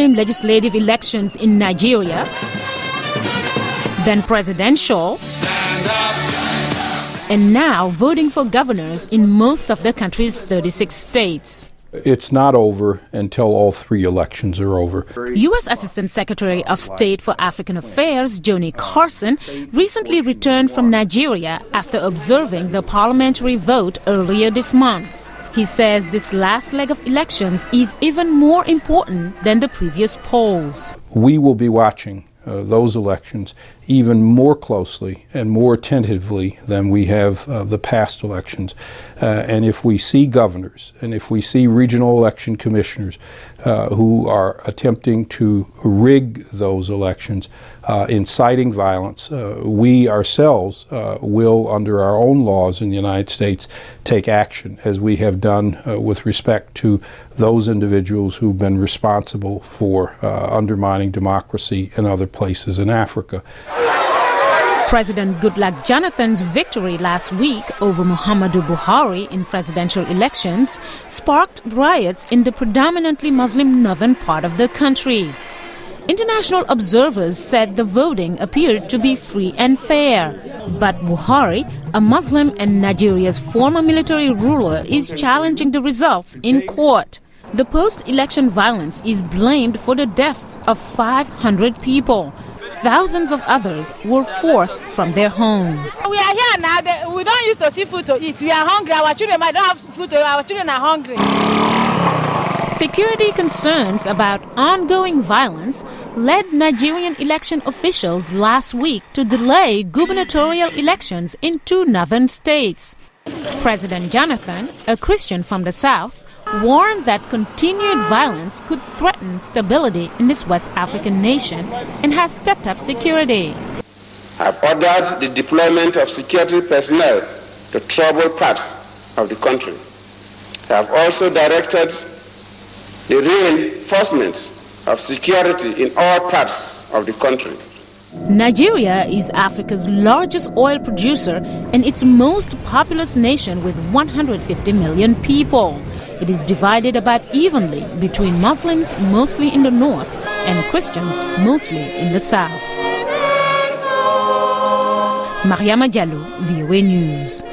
Muslim legislative elections in Nigeria, then presidential, and now voting for governors in most of the country's 36 states. It's not over until all three elections are over. U.S. Assistant Secretary of State for African Affairs Johnnie Carson recently returned from Nigeria after observing the parliamentary vote earlier this month. He says this last leg of elections is even more important than the previous polls. We will be watching those elections even more closely and more attentively than we have the past elections. And if we see governors and if we see regional election commissioners who are attempting to rig those elections, inciting violence, we ourselves will, under our own laws in the United States, take action, as we have done with respect to those individuals who've been responsible for undermining democracy in other places in Africa. President Goodluck Jonathan's victory last week over Muhammadu Buhari in presidential elections sparked riots in the predominantly Muslim northern part of the country. International observers said the voting appeared to be free and fair. But Buhari, a Muslim and Nigeria's former military ruler, is challenging the results in court. The post-election violence is blamed for the deaths of 500 people. Thousands of others were forced from their homes. We are here now. We don't used to see food to eat. We are hungry. Our children might not have food to eat. Our children are hungry. Security concerns about ongoing violence led Nigerian election officials last week to delay gubernatorial elections in 2 northern states. President Jonathan, a Christian from the south, warned that continued violence could threaten stability in this West African nation and has stepped up security. I have ordered the deployment of security personnel to troubled parts of the country. I have also directed the reinforcement of security in all parts of the country. Nigeria is Africa's largest oil producer and its most populous nation with 150 million people. It is divided about evenly between Muslims, mostly in the north, and Christians, mostly in the south. Mariama Diallo, VOA News.